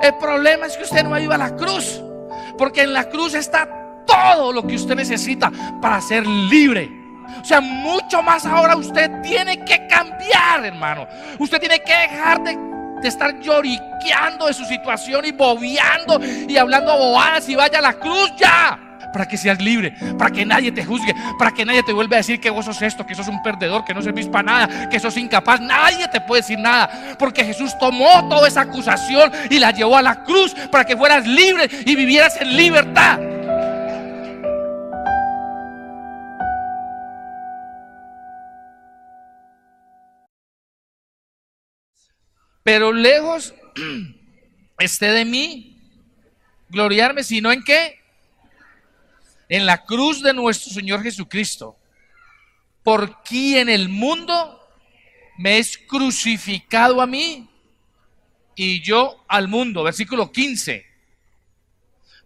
El problema es que usted no ha ido a la cruz, porque en la cruz está todo lo que usted necesita para ser libre. O sea, mucho más ahora usted tiene que cambiar, hermano. Usted tiene que dejar de estar lloriqueando de su situación y bobeando y hablando bobadas, y vaya a la cruz ya, para que seas libre, para que nadie te juzgue, para que nadie te vuelva a decir que vos sos esto, que sos un perdedor, que no servís para nada, que sos incapaz. Nadie te puede decir nada, porque Jesús tomó toda esa acusación y la llevó a la cruz para que fueras libre y vivieras en libertad. Pero lejos esté de mí gloriarme, sino en ¿qué? En la cruz de nuestro Señor Jesucristo, por quien el mundo me es crucificado a mí y yo al mundo. Versículo 15.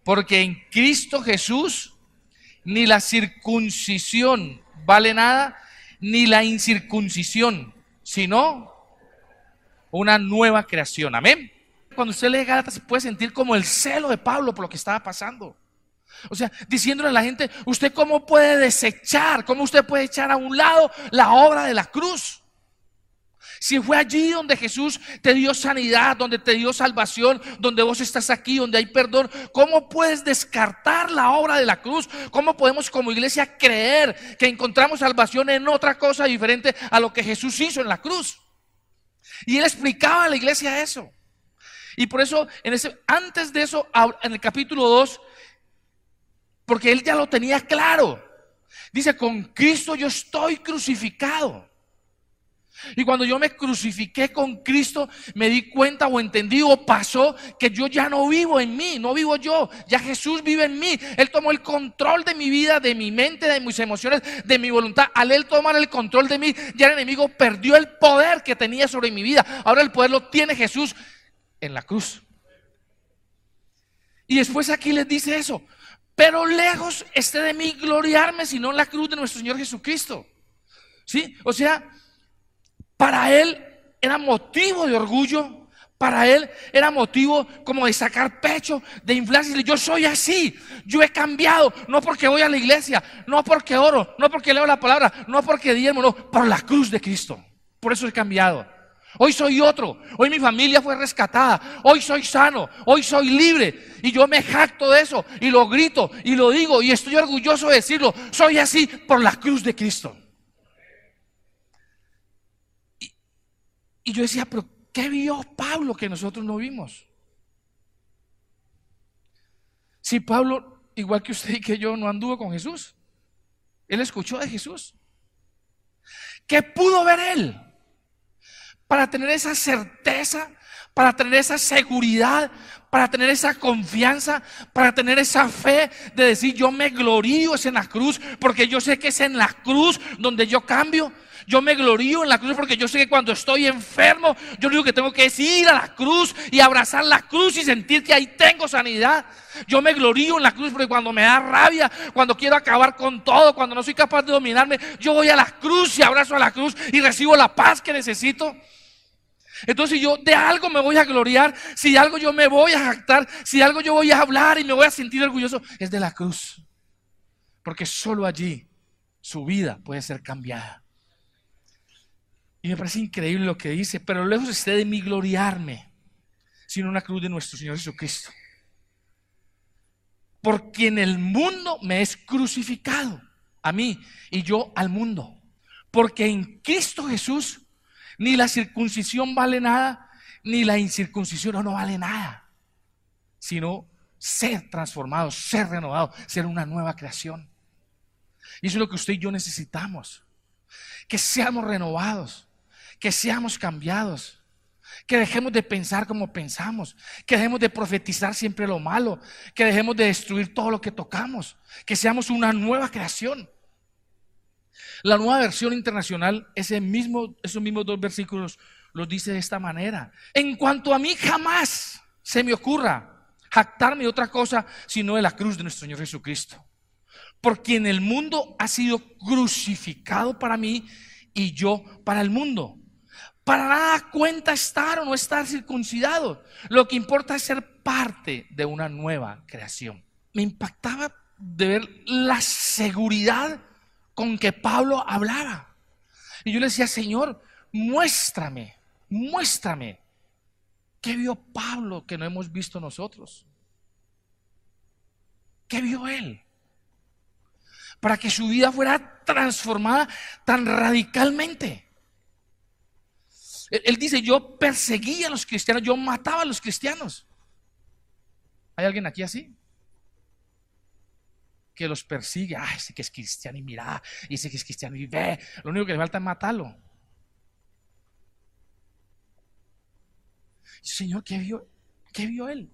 Porque en Cristo Jesús ni la circuncisión vale nada, ni la incircuncisión, sino una nueva creación. Amén. Cuando usted lee Gálatas, se puede sentir como el celo de Pablo por lo que estaba pasando. O sea, diciéndole a la gente: ¿usted cómo puede desechar, cómo usted puede echar a un lado la obra de la cruz? Si fue allí donde Jesús te dio sanidad, donde te dio salvación, donde vos estás aquí, donde hay perdón, ¿cómo puedes descartar la obra de la cruz? ¿Cómo podemos como iglesia creer que encontramos salvación en otra cosa diferente a lo que Jesús hizo en la cruz? Y él explicaba a la iglesia eso. Y por eso, antes de eso, en el capítulo 2, porque él ya lo tenía claro, dice: con Cristo yo estoy crucificado. Y cuando yo me crucifiqué con Cristo, me di cuenta o entendí o pasó que yo ya no vivo en mí, no vivo yo, ya Jesús vive en mí. Él tomó el control de mi vida, de mi mente, de mis emociones, de mi voluntad. Al él tomar el control de mí, ya el enemigo perdió el poder que tenía sobre mi vida. Ahora el poder lo tiene Jesús en la cruz. Y después aquí les dice eso: pero lejos esté de mí gloriarme, sino en la cruz de nuestro Señor Jesucristo. ¿Sí? O sea, para él era motivo de orgullo, para él era motivo como de sacar pecho, de inflarse. Yo soy así, yo he cambiado, no porque voy a la iglesia, no porque oro, no porque leo la palabra, no porque diezmo, no, por la cruz de Cristo. Por eso he cambiado. Hoy soy otro, hoy mi familia fue rescatada, hoy soy sano, hoy soy libre. Y yo me jacto de eso y lo grito y lo digo y estoy orgulloso de decirlo. Soy así por la cruz de Cristo. Y yo decía: pero ¿qué vio Pablo que nosotros no vimos? Si Pablo, igual que usted y que yo, no anduvo con Jesús, él escuchó de Jesús. ¿Qué pudo ver él para tener esa certeza, para tener esa seguridad, para tener esa confianza, para tener esa fe de decir: yo me glorío es en la cruz, porque yo sé que es en la cruz donde yo cambio? Yo me glorío en la cruz porque yo sé que cuando estoy enfermo, yo lo único que tengo que es ir a la cruz y abrazar la cruz y sentir que ahí tengo sanidad. Yo me glorío en la cruz porque cuando me da rabia, cuando quiero acabar con todo, cuando no soy capaz de dominarme, yo voy a la cruz y abrazo a la cruz y recibo la paz que necesito. Entonces, si yo de algo me voy a gloriar, si de algo yo me voy a jactar, si de algo yo voy a hablar y me voy a sentir orgulloso, es de la cruz. Porque solo allí su vida puede ser cambiada. Y me parece increíble lo que dice: pero lejos esté de mí gloriarme, sino en la cruz de nuestro Señor Jesucristo, por quien el mundo me es crucificado, a mí y yo al mundo. Porque en Cristo Jesús ni la circuncisión vale nada, ni la incircuncisión no vale nada, sino ser transformado, ser renovado, ser una nueva creación. Y eso es lo que usted y yo necesitamos: que seamos renovados, que seamos cambiados, que dejemos de pensar como pensamos, que dejemos de profetizar siempre lo malo, que dejemos de destruir todo lo que tocamos, que seamos una nueva creación. La Nueva Versión Internacional, esos mismos 2 versículos los dice de esta manera: en cuanto a mí, jamás se me ocurra jactarme de otra cosa sino de la cruz de nuestro Señor Jesucristo, por quien el mundo ha sido crucificado para mí y yo para el mundo. Para nada cuenta estar o no estar circuncidado. Lo que importa es ser parte de una nueva creación. Me impactaba de ver la seguridad con que Pablo hablaba. Y yo le decía, Señor, muéstrame qué vio Pablo que no hemos visto nosotros. ¿Qué vio él? Para que su vida fuera transformada tan radicalmente. Él dice, yo perseguía a los cristianos, yo mataba a los cristianos. ¿Hay alguien aquí así? Que los persigue, ese que es cristiano y mira, y ese que es cristiano y ve, lo único que le falta es matarlo. Señor, ¿qué vio él?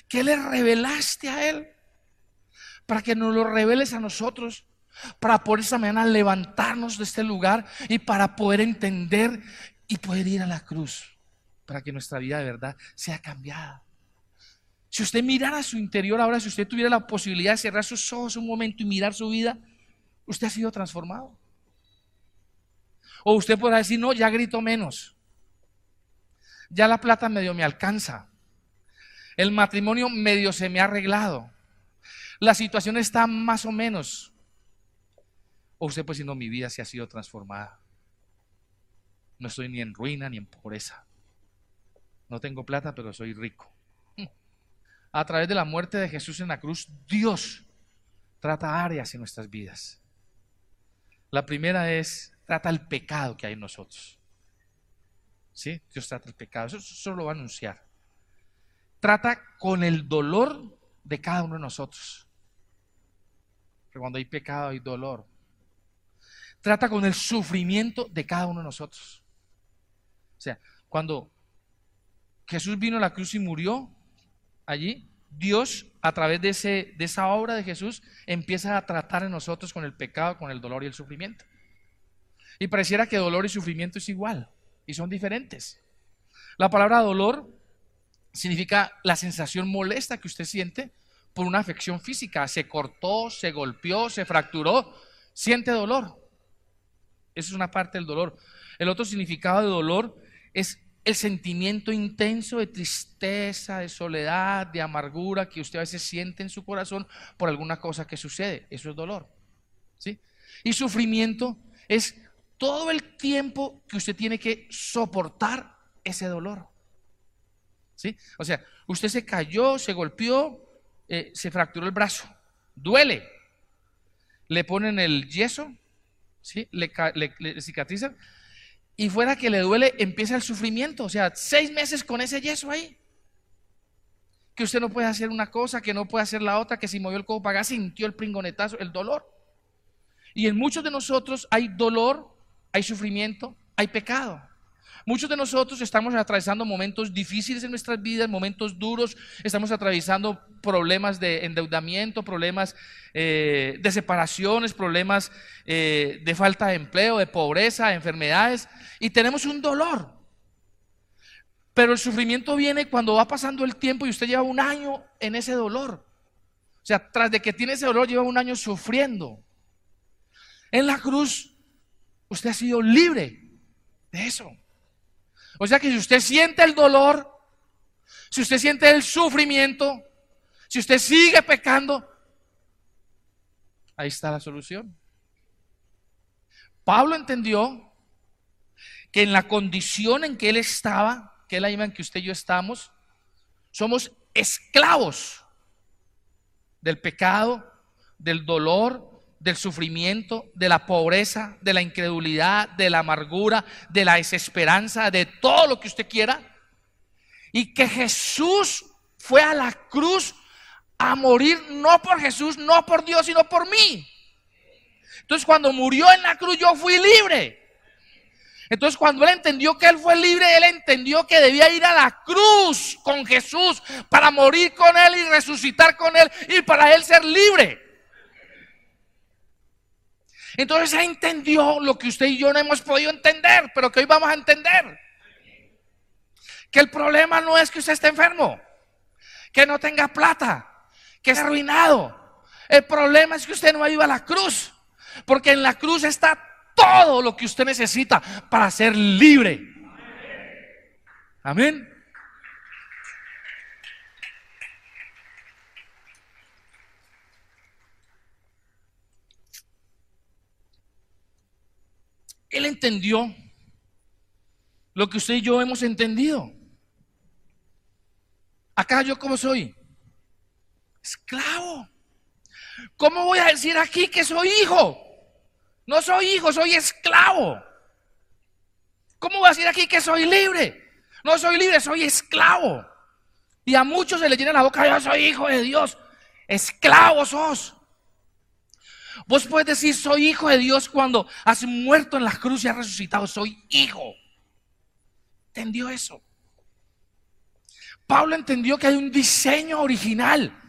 ¿Qué le revelaste a él? Para que nos lo reveles a nosotros, para poder esta mañana levantarnos de este lugar y para poder entender y poder ir a la cruz, para que nuestra vida de verdad sea cambiada. Si usted mirara a su interior ahora, si usted tuviera la posibilidad de cerrar sus ojos un momento y mirar su vida, usted ha sido transformado. O usted podrá decir, no, ya grito menos, ya la plata medio me alcanza, el matrimonio medio se me ha arreglado, la situación está más o menos. O usted puede decir, no, mi vida sí ha sido transformada, no estoy ni en ruina ni en pobreza, no tengo plata pero soy rico. A través de la muerte de Jesús en la cruz, Dios trata áreas en nuestras vidas. La primera trata el pecado que hay en nosotros. ¿Sí? Dios trata el pecado, eso solo lo va a anunciar. Trata con el dolor de cada uno de nosotros. Porque cuando hay pecado hay dolor. Trata con el sufrimiento de cada uno de nosotros. O sea, cuando Jesús vino a la cruz y murió allí, Dios a través de esa obra de Jesús empieza a tratar en nosotros con el pecado, con el dolor y el sufrimiento. Y pareciera que dolor y sufrimiento es igual y son diferentes. La palabra dolor significa la sensación molesta que usted siente por una afección física. Se cortó, se golpeó, se fracturó, siente dolor. Eso es una parte del dolor. El otro significado de dolor es el sentimiento intenso de tristeza, de soledad, de amargura que usted a veces siente en su corazón por alguna cosa que sucede. Eso es dolor, ¿sí? Y sufrimiento es todo el tiempo que usted tiene que soportar ese dolor, ¿sí? O sea, usted se cayó, se golpeó, se fracturó el brazo, duele, le ponen el yeso, ¿sí? Le cicatrizan. Y fuera que le duele, empieza el sufrimiento. O sea, 6 meses con ese yeso ahí. Que usted no puede hacer una cosa, que no puede hacer la otra, que si movió el codo para acá, sintió el pringonetazo, el dolor. Y en muchos de nosotros hay dolor, hay sufrimiento, hay pecado. Muchos de nosotros estamos atravesando momentos difíciles en nuestras vidas, momentos duros, estamos atravesando problemas de endeudamiento, problemas de separaciones, problemas de falta de empleo, de pobreza, de enfermedades, y tenemos un dolor. Pero el sufrimiento viene cuando va pasando el tiempo y usted lleva 1 año en ese dolor. O sea, tras de que tiene ese dolor, lleva 1 año sufriendo. En la cruz, usted ha sido libre de eso. O sea que si usted siente el dolor, si usted siente el sufrimiento, si usted sigue pecando, ahí está la solución. Pablo entendió que en la condición en que él estaba, que es la misma en que usted y yo estamos, somos esclavos del pecado, del dolor, del sufrimiento, de la pobreza, de la incredulidad, de la amargura, de la desesperanza, de todo lo que usted quiera, y que Jesús fue a la cruz a morir no por Jesús, no por Dios, sino por mí. Entonces cuando murió en la cruz yo fui libre. Entonces cuando él entendió que él fue libre, él entendió que debía ir a la cruz con Jesús para morir con él y resucitar con él y para él ser libre. Entonces él entendió lo que usted y yo no hemos podido entender, pero que hoy vamos a entender. Que el problema no es que usted esté enfermo, que no tenga plata, que esté arruinado. El problema es que usted no ha ido a la cruz, porque en la cruz está todo lo que usted necesita para ser libre. Amén. Él entendió lo que usted y yo hemos entendido. Acá yo, ¿cómo soy? Esclavo. ¿Cómo voy a decir aquí que soy hijo? No soy hijo, soy esclavo. ¿Cómo voy a decir aquí que soy libre? No soy libre, soy esclavo. Y a muchos se les llena la boca: yo soy hijo de Dios. Esclavo sos. Vos puedes decir soy hijo de Dios cuando has muerto en la cruz y has resucitado. Soy hijo. ¿Entendió eso? Pablo entendió que hay un diseño original.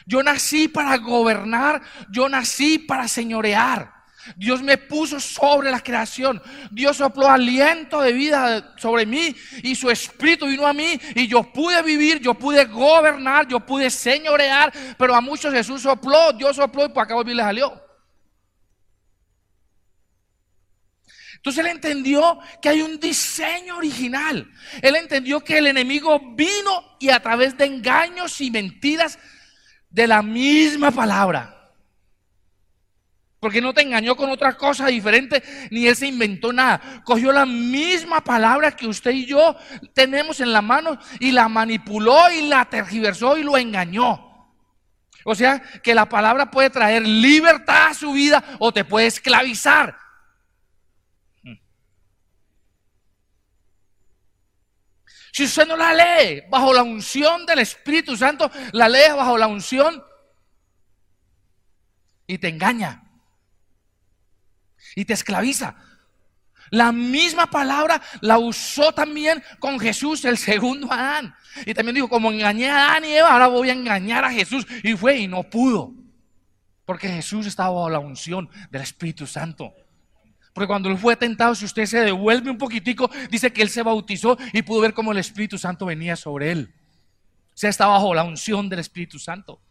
Yo nací para gobernar, yo nací para señorear. Dios me puso sobre la creación. Dios sopló aliento de vida sobre mí y su espíritu vino a mí y yo pude vivir, yo pude gobernar, yo pude señorear. Pero a muchos Jesús sopló, Dios sopló y por acá volvió y le salió. Entonces él entendió que hay un diseño original. Él entendió que el enemigo vino y a través de engaños y mentiras de la misma palabra. Porque no te engañó con otra cosa diferente, ni él se inventó nada. Cogió la misma palabra que usted y yo tenemos en la mano y la manipuló y la tergiversó y lo engañó. O sea que la palabra puede traer libertad a su vida o te puede esclavizar. Si usted no la lee bajo la unción del Espíritu Santo, la lee bajo la unción y te engaña y te esclaviza. La misma palabra la usó también con Jesús, el segundo Adán. Y también dijo: como engañé a Adán y Eva, ahora voy a engañar a Jesús. Y fue y no pudo, porque Jesús estaba bajo la unción del Espíritu Santo. Porque cuando él fue tentado, si usted se devuelve un poquitico, dice que él se bautizó y pudo ver cómo el Espíritu Santo venía sobre él. O sea, está bajo la unción del Espíritu Santo.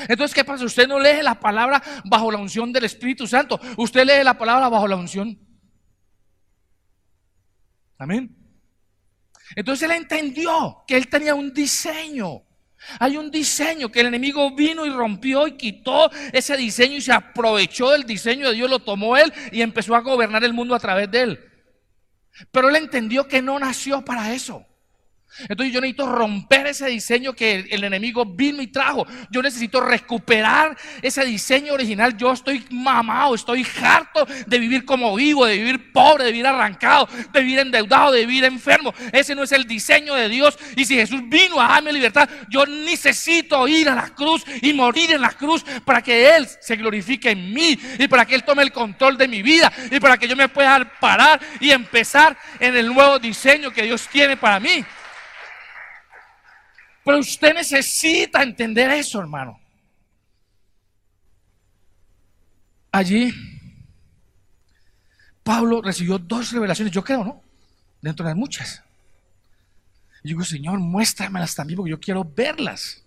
Entonces, ¿qué pasa? Usted no lee la palabra bajo la unción del Espíritu Santo. Usted lee la palabra bajo la unción. Amén. Entonces él entendió que él tenía un diseño. Hay un diseño que el enemigo vino y rompió y quitó ese diseño y se aprovechó del diseño de Dios, lo tomó él y empezó a gobernar el mundo a través de él. Pero él entendió que no nació para eso. Entonces yo necesito romper ese diseño que el enemigo vino y trajo. Yo necesito recuperar ese diseño original. Yo estoy mamado, estoy harto de vivir como vivo, de vivir pobre, de vivir arrancado, de vivir endeudado, de vivir enfermo. Ese no es el diseño de Dios. Y si Jesús vino a darme libertad, yo necesito ir a la cruz y morir en la cruz para que Él se glorifique en mí y para que Él tome el control de mi vida y para que yo me pueda parar y empezar en el nuevo diseño que Dios tiene para mí. Pero usted necesita entender eso, hermano. Allí Pablo recibió 2 revelaciones, yo creo, ¿no? Dentro de las muchas. Y yo digo: Señor, muéstramelas también, porque yo quiero verlas.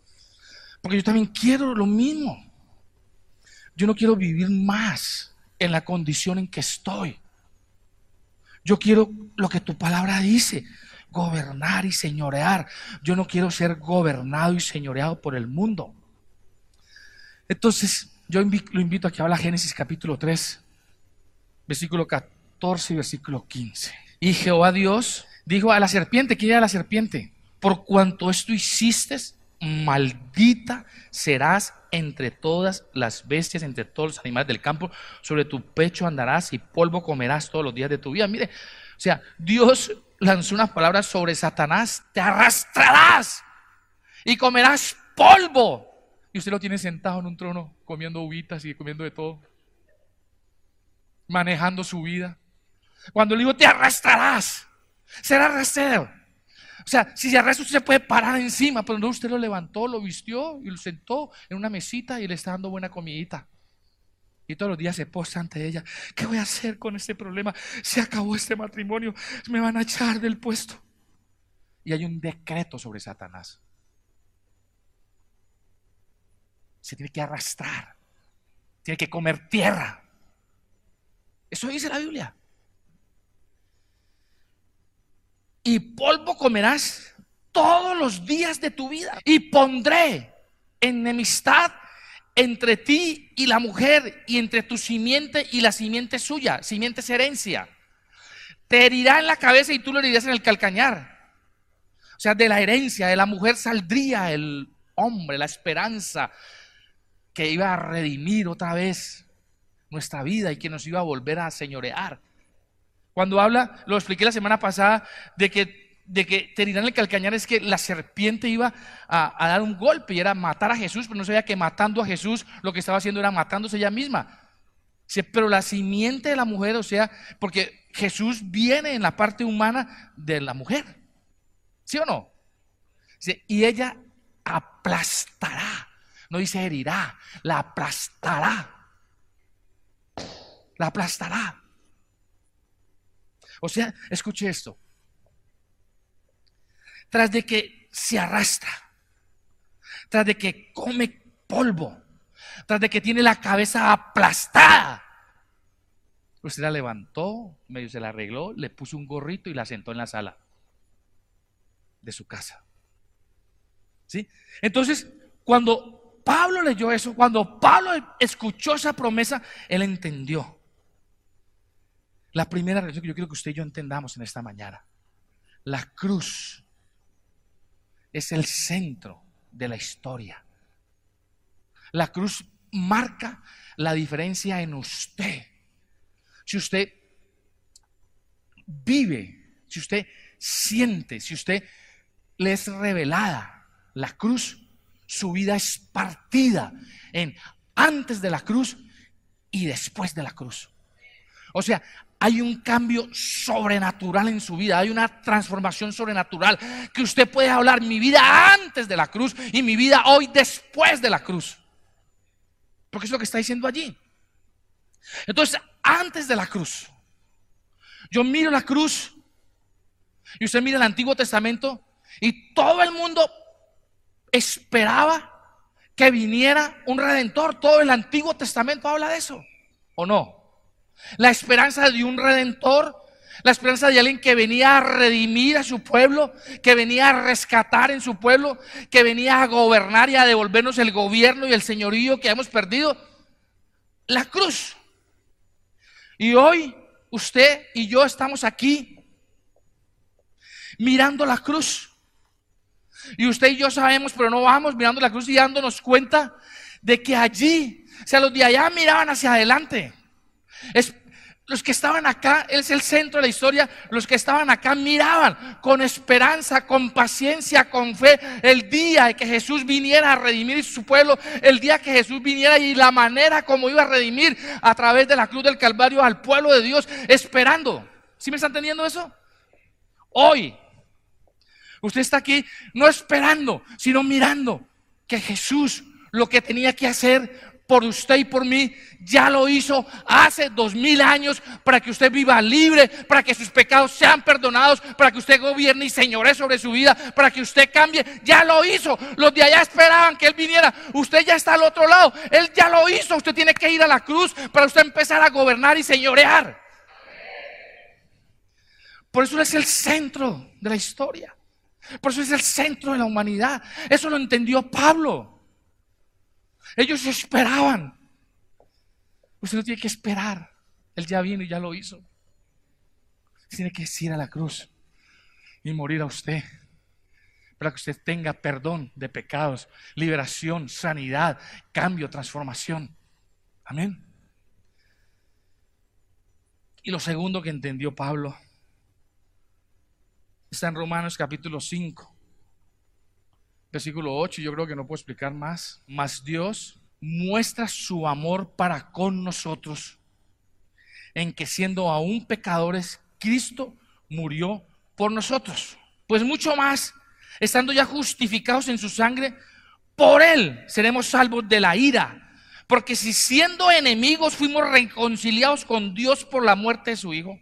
Porque yo también quiero lo mismo. Yo no quiero vivir más en la condición en que estoy. Yo quiero lo que tu palabra dice: gobernar y señorear. Yo no quiero ser gobernado y señoreado por el mundo. Entonces yo lo invito a que habla Génesis capítulo 3, versículo 14 y versículo 15. Y Jehová Dios dijo a la serpiente: ¿quién era la serpiente? Por cuanto esto hiciste, maldita serás entre todas las bestias, entre todos los animales del campo. Sobre tu pecho andarás y polvo comerás todos los días de tu vida. Mire, o sea, Dios lanzó unas palabras sobre Satanás: te arrastrarás y comerás polvo. Y usted lo tiene sentado en un trono comiendo uvitas y comiendo de todo, manejando su vida. Cuando le digo te arrastrarás, será arrastrado. O sea, si se arrastra usted se puede parar encima, pero no, usted lo levantó, lo vistió y lo sentó en una mesita y le está dando buena comidita. Y todos los días se posa ante ella: ¿qué voy a hacer con este problema? Se acabó este matrimonio, me van a echar del puesto. Y hay un decreto sobre Satanás: se tiene que arrastrar, tiene que comer tierra. Eso dice la Biblia. Y polvo comerás todos los días de tu vida. Y pondré enemistad entre ti y la mujer, y entre tu simiente y la simiente suya. Simiente es herencia. Te herirá en la cabeza y tú lo herirás en el calcañar. O sea, de la herencia de la mujer saldría el hombre, la esperanza que iba a redimir otra vez nuestra vida y que nos iba a volver a señorear. Cuando habla, lo expliqué la semana pasada, de que te herirán en el calcañar, es que la serpiente iba a dar un golpe y era matar a Jesús, pero no sabía que matando a Jesús lo que estaba haciendo era matándose ella misma. Pero la simiente de la mujer, o sea, porque Jesús viene en la parte humana de la mujer, ¿sí o no? Y ella aplastará, no dice herirá, la aplastará. La aplastará. O sea, escuche esto. Tras de que se arrastra, tras de que come polvo, tras de que tiene la cabeza aplastada, usted la levantó, medio se la arregló, le puso un gorrito y la sentó en la sala de su casa. ¿Sí? Entonces, cuando Pablo leyó eso, cuando Pablo escuchó esa promesa, él entendió. La primera razón que yo quiero que usted y yo entendamos en esta mañana: la cruz es el centro de la historia. La cruz marca la diferencia en usted. Si usted vive, si usted siente, si usted le es revelada la cruz, su vida es partida en antes de la cruz y después de la cruz. O sea, hay un cambio sobrenatural en su vida, hay una transformación sobrenatural que usted puede hablar: mi vida antes de la cruz y mi vida hoy después de la cruz. Porque es lo que está diciendo allí. Entonces, antes de la cruz, yo miro la cruz y usted mira el Antiguo Testamento y todo el mundo esperaba que viniera un redentor. Todo el Antiguo Testamento habla de eso, ¿o no? La esperanza de un redentor, la esperanza de alguien que venía a redimir a su pueblo, que venía a rescatar en su pueblo, que venía a gobernar y a devolvernos el gobierno y el señorío que hemos perdido. La cruz. Y hoy usted y yo estamos aquí mirando la cruz. Y usted y yo sabemos, pero no vamos mirando la cruz y dándonos cuenta de que allí, o sea, los de allá miraban hacia adelante. Los que estaban acá, es el centro de la historia. Los que estaban acá miraban con esperanza, con paciencia, con fe el día de que Jesús viniera a redimir su pueblo, el día que Jesús viniera y la manera como iba a redimir a través de la cruz del Calvario al pueblo de Dios, esperando. ¿Sí me están entendiendo eso? Hoy usted está aquí no esperando, sino mirando que Jesús lo que tenía que hacer por usted y por mí ya lo hizo hace 2000 años, para que usted viva libre, para que sus pecados sean perdonados, para que usted gobierne y señoree sobre su vida, para que usted cambie. Ya lo hizo. Los de allá esperaban que Él viniera, usted ya está al otro lado. Él ya lo hizo. Usted tiene que ir a la cruz para usted empezar a gobernar y señorear. Por eso es el centro de la historia, por eso es el centro de la humanidad. Eso lo entendió Pablo. Ellos esperaban. Usted no tiene que esperar. Él ya vino y ya lo hizo. Tiene que ir a la cruz y morir a usted, para que usted tenga perdón de pecados, liberación, sanidad, cambio, transformación. Amén. Y lo segundo que entendió Pablo está en Romanos capítulo 5. Versículo 8, yo creo que no puedo explicar más. Mas Dios muestra su amor para con nosotros, en que siendo aún pecadores, Cristo murió por nosotros. Pues mucho más, estando ya justificados en su sangre, por Él seremos salvos de la ira. Porque si siendo enemigos fuimos reconciliados con Dios por la muerte de su Hijo,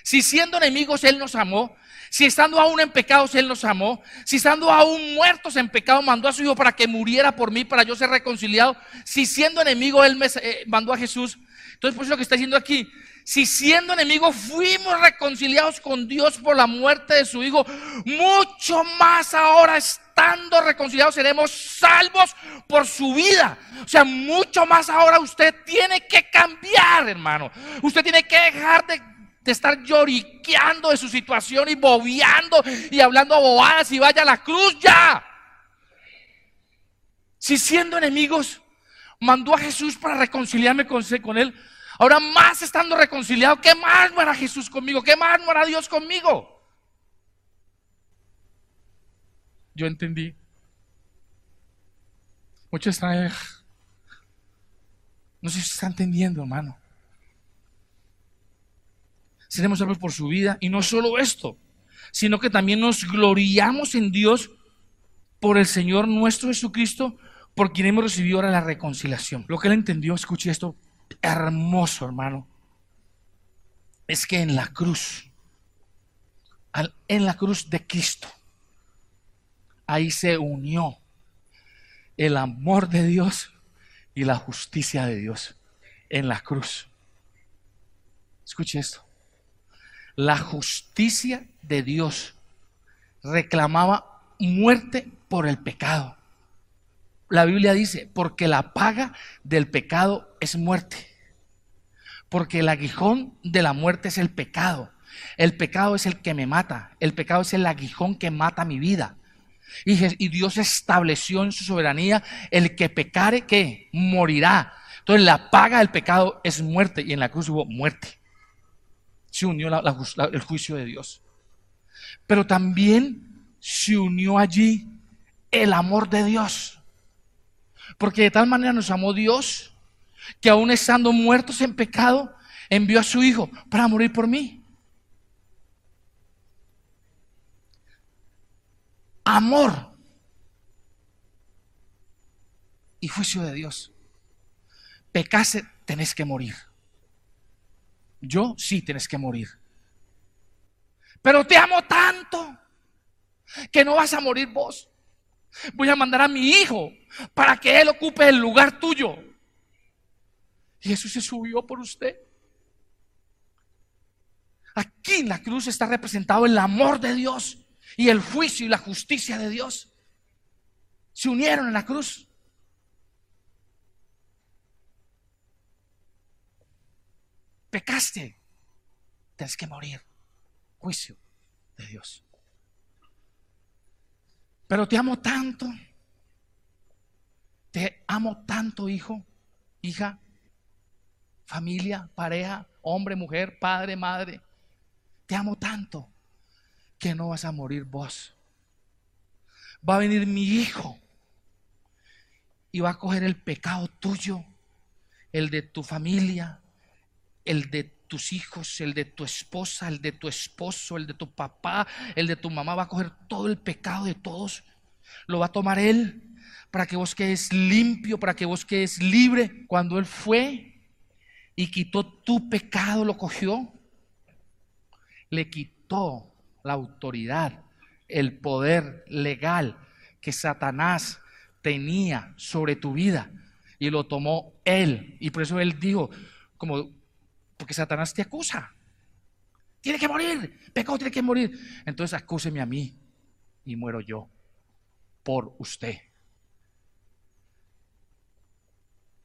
si siendo enemigos Él nos amó, si estando aún en pecados Él nos amó, si estando aún muertos en pecado mandó a su Hijo para que muriera por mí, para yo ser reconciliado, si siendo enemigo Él me mandó a Jesús. Entonces, pues lo que está diciendo aquí: Si siendo enemigos fuimos reconciliados con Dios por la muerte de su Hijo, mucho más ahora estando reconciliados seremos salvos por su vida. O sea, mucho más ahora usted tiene que cambiar, hermano. Usted tiene que dejar de estar lloriqueando de su situación y bobeando y hablando bobadas y vaya a la cruz ya. Si siendo enemigos mandó a Jesús para reconciliarme con Él, ahora más estando reconciliado, ¿qué más no hará Jesús conmigo? ¿Qué más no hará Dios conmigo? Yo entendí. Muchos están, no sé si está entendiendo, hermano. Seremos salvos por su vida, y no solo esto, sino que también nos gloriamos en Dios por el Señor nuestro Jesucristo, por quien hemos recibido ahora la reconciliación. Lo que él entendió, escuche esto, hermoso, hermano, es que en la cruz de Cristo, ahí se unió el amor de Dios y la justicia de Dios en la cruz. Escuche esto. La justicia de Dios reclamaba muerte por el pecado. La Biblia dice, porque la paga del pecado es muerte. Porque el aguijón de la muerte es el pecado. El pecado es el que me mata. El pecado es el aguijón que mata mi vida. Y Dios estableció en su soberanía, el que pecare, ¿qué? Morirá. Entonces la paga del pecado es muerte, y en la cruz hubo muerte. Se unió el juicio de Dios. Pero también se unió allí el amor de Dios. Porque de tal manera nos amó Dios, que aún estando muertos en pecado, envió a su Hijo para morir por mí. Amor y juicio de Dios. Pecaste, tenés que morir. Yo sí, tenés que morir. Pero te amo tanto que no vas a morir vos. Voy a mandar a mi Hijo para que Él ocupe el lugar tuyo. Y Jesús se subió por usted. Aquí en la cruz está representado el amor de Dios y el juicio y la justicia de Dios. Se unieron en la cruz. Pecaste, tienes que morir. Juicio de Dios. Pero te amo tanto, hijo, hija, familia, pareja, hombre, mujer, padre, madre. Te amo tanto que no vas a morir vos. Va a venir mi Hijo y va a coger el pecado tuyo, el de tu familia, el de tus hijos, el de tu esposa, el de tu esposo, el de tu papá, el de tu mamá. Va a coger todo el pecado de todos, lo va a tomar Él para que vos quedes limpio, para que vos quedes libre. Cuando Él fue y quitó tu pecado, lo cogió, le quitó la autoridad, el poder legal que Satanás tenía sobre tu vida, y lo tomó Él. Y por eso Él dijo, porque Satanás te acusa, tiene que morir, pecado tiene que morir. Entonces acúseme a mí y muero yo por usted,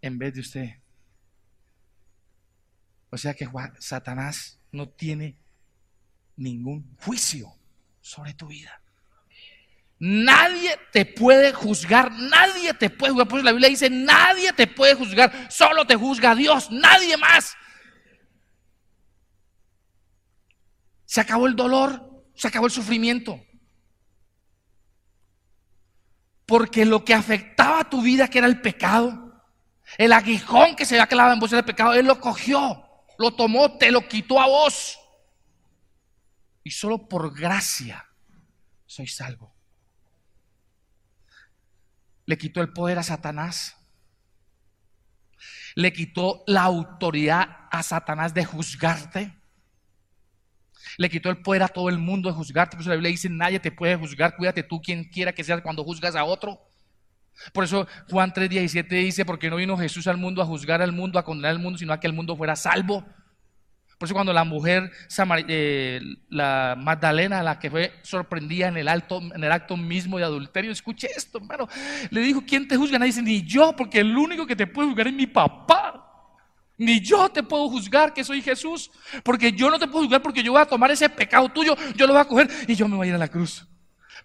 en vez de usted. O sea que Satanás no tiene ningún juicio sobre tu vida. Nadie te puede juzgar, nadie te puede juzgar. Por eso la Biblia dice, nadie te puede juzgar, solo te juzga Dios, nadie más. Se acabó el dolor, se acabó el sufrimiento. Porque lo que afectaba tu vida, que era el pecado, el aguijón que se había clavado en vos era el pecado, Él lo cogió, lo tomó, te lo quitó a vos. Y solo por gracia soy salvo. Le quitó el poder a Satanás. Le quitó la autoridad a Satanás de juzgarte. Le quitó el poder a todo el mundo de juzgarte. Por eso la Biblia dice, nadie te puede juzgar. Cuídate tú, quien quiera que seas, cuando juzgas a otro. Por eso Juan 3:17 dice, porque no vino Jesús al mundo a juzgar al mundo, a condenar al mundo, sino a que el mundo fuera salvo. Por eso cuando la mujer la Magdalena, la que fue sorprendida en el acto mismo de adulterio, escuche esto, hermano, le dijo: ¿quién te juzga? Nadie dice: ni yo, porque el único que te puede juzgar es mi papá. Ni yo te puedo juzgar, que soy Jesús, porque yo no te puedo juzgar, porque yo voy a tomar ese pecado tuyo, yo lo voy a coger y yo me voy a ir a la cruz.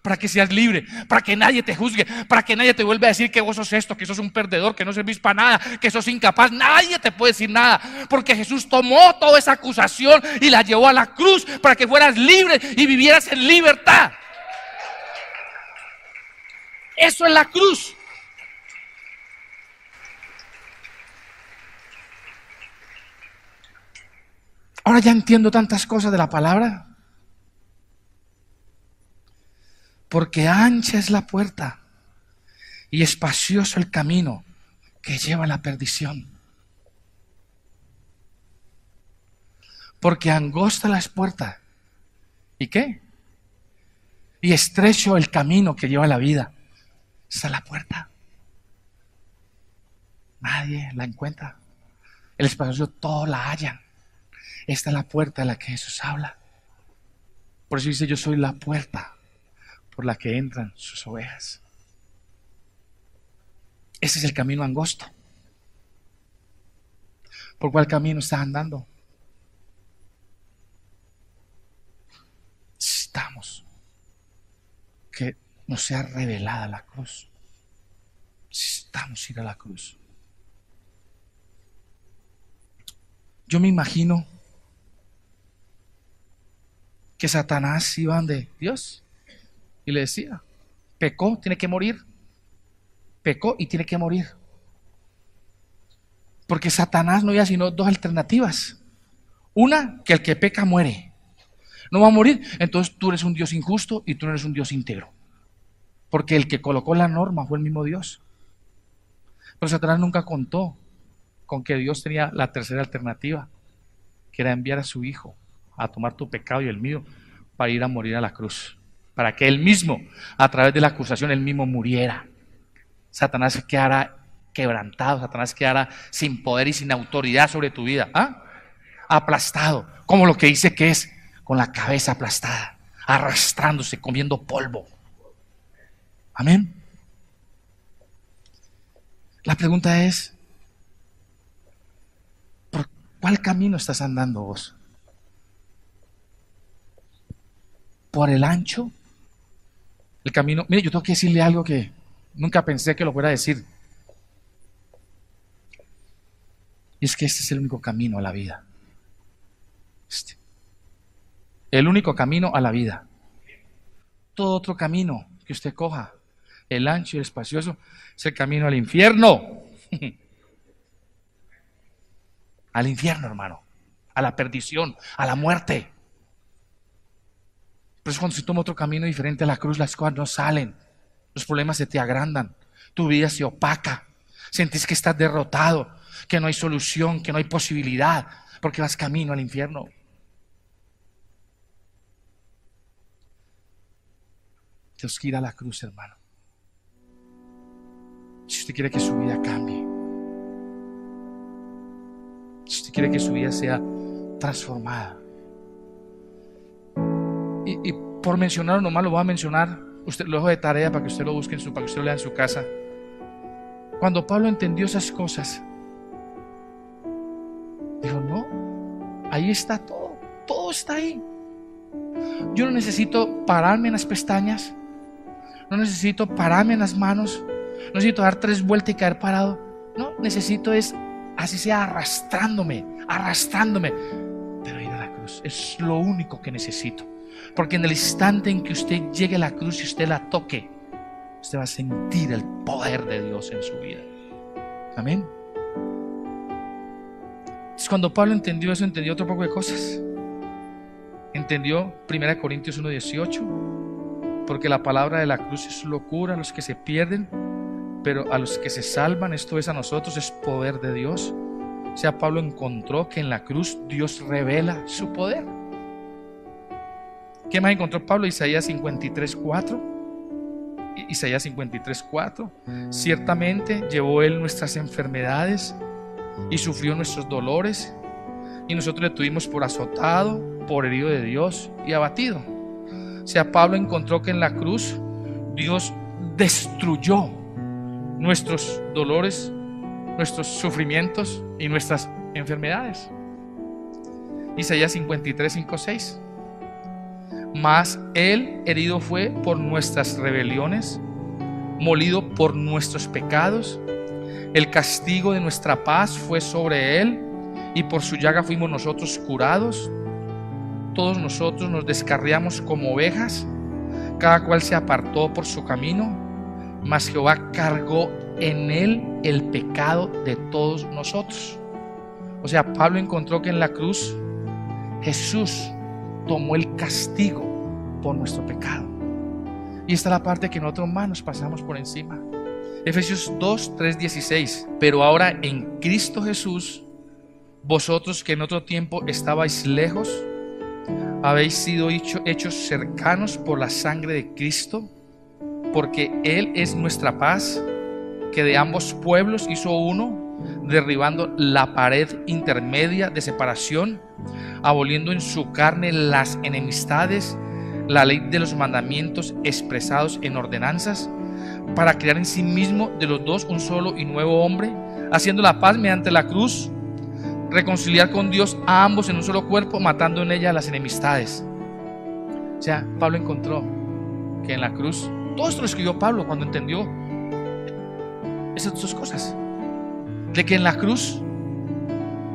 Para que seas libre, para que nadie te juzgue, para que nadie te vuelva a decir que vos sos esto, que sos un perdedor, que no servís para nada, que sos incapaz. Nadie te puede decir nada, porque Jesús tomó toda esa acusación y la llevó a la cruz para que fueras libre y vivieras en libertad. Eso es la cruz. Ahora ya entiendo tantas cosas de la palabra. Porque ancha es la puerta y espacioso el camino que lleva a la perdición. Porque angosta la puerta. ¿Y qué? Y estrecho el camino que lleva a la vida. Esa es la puerta. Nadie la encuentra. El espacioso todos la hallan. Esta es la puerta de la que Jesús habla. Por eso dice: yo soy la puerta por la que entran sus ovejas. Ese es el camino angosto. ¿Por cuál camino estás andando? Necesitamos que nos sea revelada la cruz. Necesitamos ir a la cruz. Yo me imagino que Satanás iba de Dios y le decía: pecó, tiene que morir. Pecó y tiene que morir. Porque Satanás no había sino dos alternativas. Una, que el que peca muere. No va a morir, entonces tú eres un Dios injusto y tú no eres un Dios íntegro. Porque el que colocó la norma fue el mismo Dios. Pero Satanás nunca contó con que Dios tenía la tercera alternativa, que era enviar a su hijo a tomar tu pecado y el mío para ir a morir a la cruz. Para que él mismo, a través de la acusación, él mismo muriera. Satanás quedara quebrantado, Satanás quedara sin poder y sin autoridad sobre tu vida. Aplastado, como lo que dice que es, con la cabeza aplastada, arrastrándose, comiendo polvo. Amén. La pregunta es: ¿por cuál camino estás andando vos? ¿Por el ancho? El camino. Mire, yo tengo que decirle algo que nunca pensé que lo fuera a decir. Y es que este es el único camino a la vida. El único camino a la vida. Todo otro camino que usted coja, el ancho y el espacioso, es el camino al infierno. Al infierno, hermano. A la perdición, a la muerte. Por eso cuando se toma otro camino diferente a la cruz, las cosas no salen. Los problemas se te agrandan. Tu vida se opaca. Sentís que estás derrotado, que no hay solución, que no hay posibilidad, porque vas camino al infierno. Dios quiere ir a la cruz, hermano. Si usted quiere que su vida cambie, si usted quiere que su vida sea transformada, y por mencionar nomás lo voy a mencionar, usted lo dejo de tarea para que usted lo busque para que usted lo lea en su casa. Cuando Pablo entendió esas cosas, dijo: no, ahí está todo, todo está ahí. Yo no necesito pararme en las pestañas, no necesito pararme en las manos, no necesito dar 3 vueltas y caer parado. No, necesito es, así sea, arrastrándome, pero ir a la cruz. Es lo único que necesito. Porque en el instante en que usted llegue a la cruz y usted la toque, usted va a sentir el poder de Dios en su vida. Amén. Entonces, cuando Pablo entendió eso, entendió otro poco de cosas. Entendió 1 Corintios 1:18, porque la palabra de la cruz es locura a los que se pierden, pero a los que se salvan, esto es a nosotros, es poder de Dios. O sea, Pablo encontró que en la cruz Dios revela su poder. ¿Qué más encontró Pablo? Isaías 53:4. Isaías 53:4. Ciertamente llevó él nuestras enfermedades y sufrió nuestros dolores, y nosotros le tuvimos por azotado, por herido de Dios y abatido. O sea, Pablo encontró que en la cruz Dios destruyó nuestros dolores, nuestros sufrimientos y nuestras enfermedades. Isaías 53, 5, 6. Mas él herido fue por nuestras rebeliones, molido por nuestros pecados. El castigo de nuestra paz fue sobre él, y por su llaga fuimos nosotros curados. Todos nosotros nos descarriamos como ovejas, cada cual se apartó por su camino, mas Jehová cargó en él el pecado de todos nosotros. O sea, Pablo encontró que en la cruz Jesús tomó el castigo por nuestro pecado. Y esta es la parte que nosotros más nos pasamos por encima. Efesios 2, 3, 16. Pero ahora en Cristo Jesús, vosotros que en otro tiempo estabais lejos, habéis sido hechos cercanos por la sangre de Cristo, porque Él es nuestra paz, que de ambos pueblos hizo uno, derribando la pared intermedia de separación, aboliendo en su carne las enemistades, la ley de los mandamientos expresados en ordenanzas, para crear en sí mismo de los dos un solo y nuevo hombre, haciendo la paz mediante la cruz, reconciliar con Dios a ambos en un solo cuerpo, matando en ella las enemistades. O sea, Pablo encontró que en la cruz, todo esto lo escribió Pablo cuando entendió esas dos cosas, de que en la cruz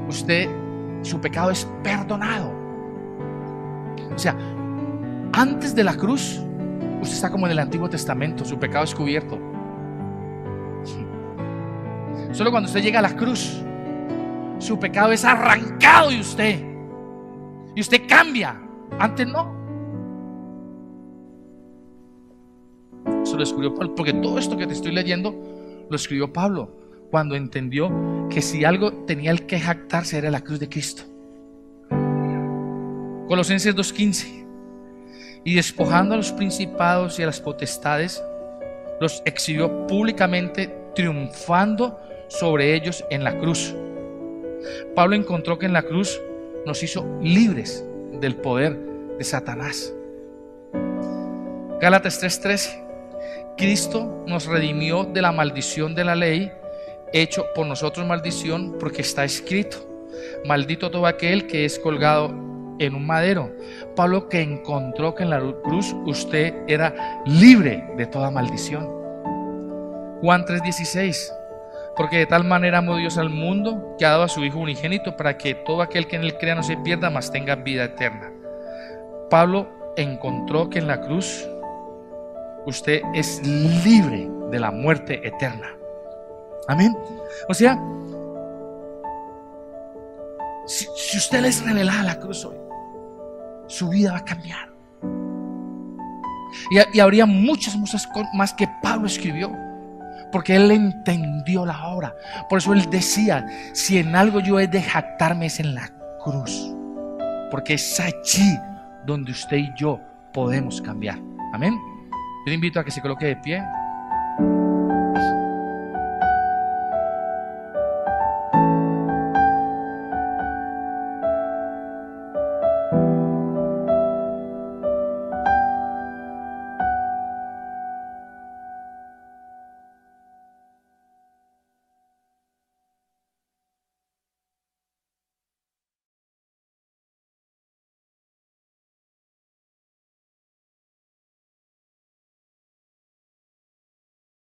su pecado es perdonado. O sea, antes de la cruz usted está como en el Antiguo Testamento, su pecado es cubierto. Solo cuando usted llega a la cruz, su pecado es arrancado de usted y usted cambia. Antes no. Eso lo escribió Pablo, porque todo esto que te estoy leyendo lo escribió Pablo cuando entendió que si algo tenía el que jactarse era la cruz de Cristo. Colosenses 2:15. Y despojando a los principados y a las potestades, los exhibió públicamente, triunfando sobre ellos en la cruz. Pablo encontró que en la cruz nos hizo libres del poder de Satanás. Gálatas 3:13. Cristo nos redimió de la maldición de la ley, hecho por nosotros maldición, porque está escrito: maldito todo aquel que es colgado en un madero. Pablo que encontró que en la cruz usted era libre de toda maldición. Juan 3:16. Porque de tal manera amó Dios al mundo, que ha dado a su Hijo unigénito, para que todo aquel que en él crea no se pierda, mas tenga vida eterna. Pablo encontró que en la cruz usted es libre de la muerte eterna. Amén. O sea, si usted le es revelada a la cruz hoy, su vida va a cambiar. Y habría muchas más que Pablo escribió, porque él entendió la obra. Por eso él decía: si en algo yo he de jactarme es en la cruz, porque es allí donde usted y yo podemos cambiar. Amén. Yo le invito a que se coloque de pie.